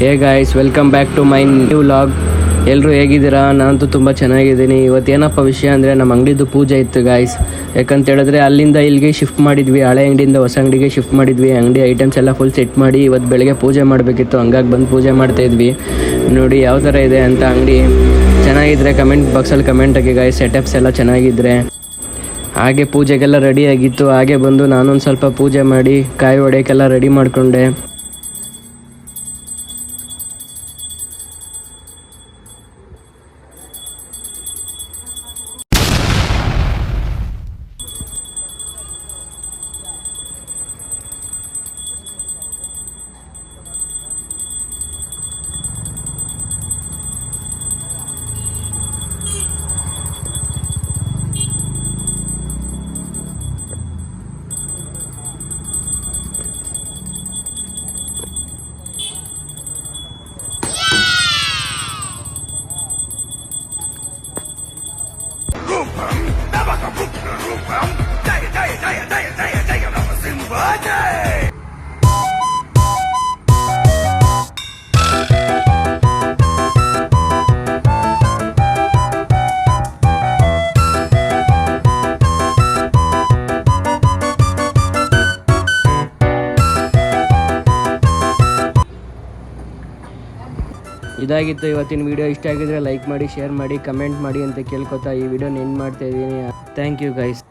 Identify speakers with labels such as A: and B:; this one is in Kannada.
A: Hey guys, welcome back to my new vlog. ಎಲ್ಲರೂ ಹೇಗಿದ್ದೀರಾ? ನಾನಂತೂ ತುಂಬ ಚೆನ್ನಾಗಿದ್ದೀನಿ. ಇವತ್ತೇನಪ್ಪ ವಿಷಯ ಅಂದರೆ ನಮ್ಮ ಅಂಗಡಿದು ಪೂಜೆ ಇತ್ತು ಗಾಯ್ಸ್. ಯಾಕಂತ ಹೇಳಿದ್ರೆ ಅಲ್ಲಿಂದ ಇಲ್ಲಿಗೆ ಶಿಫ್ಟ್ ಮಾಡಿದ್ವಿ, ಹಳೆ ಅಂಗಡಿಯಿಂದ ಹೊಸ ಅಂಗಡಿಗೆ ಶಿಫ್ಟ್ ಮಾಡಿದ್ವಿ. ಅಂಗಡಿ ಐಟಮ್ಸ್ ಎಲ್ಲ ಫುಲ್ ಸೆಟ್ ಮಾಡಿ ಇವತ್ತು ಬೆಳಗ್ಗೆ ಪೂಜೆ ಮಾಡಬೇಕಿತ್ತು, ಹಂಗಾಗಿ ಬಂದು ಪೂಜೆ ಮಾಡ್ತಾಯಿದ್ವಿ. ನೋಡಿ ಯಾವ ಥರ ಇದೆ ಅಂತ ಅಂಗಡಿ. ಚೆನ್ನಾಗಿದ್ದರೆ ಕಮೆಂಟ್ ಬಾಕ್ಸಲ್ಲಿ ಕಮೆಂಟ್ ಹಾಕಿ ಗಾಯ್ಸ್. ಸೆಟಪ್ಸ್ ಎಲ್ಲ ಚೆನ್ನಾಗಿದ್ದರೆ. ಹಾಗೆ ಪೂಜೆಗೆಲ್ಲ ರೆಡಿ ಆಗಿತ್ತು. ಹಾಗೆ ಬಂದು ನಾನೊಂದು ಸ್ವಲ್ಪ ಪೂಜೆ ಮಾಡಿ ಕಾಯಿ ಹೊಡೆಯೋಕ್ಕೆಲ್ಲ ರೆಡಿ ಮಾಡಿಕೊಂಡೆ. ಇದಾಗಿತ್ತು ಇವತ್ತಿನ ವಿಡಿಯೋ. ಇಷ್ಟ ಆಗಿದ್ರೆ ಲೈಕ್ ಮಾಡಿ, ಶೇರ್ ಮಾಡಿ, ಕಮೆಂಟ್ ಮಾಡಿ ಅಂತ ಕೇಳ್ಕೊತಾ ಈ ವಿಡಿಯೋನ ಎಂಡ್ ಮಾಡ್ತಾ ಇದ್ದೀನಿ. Thank you guys.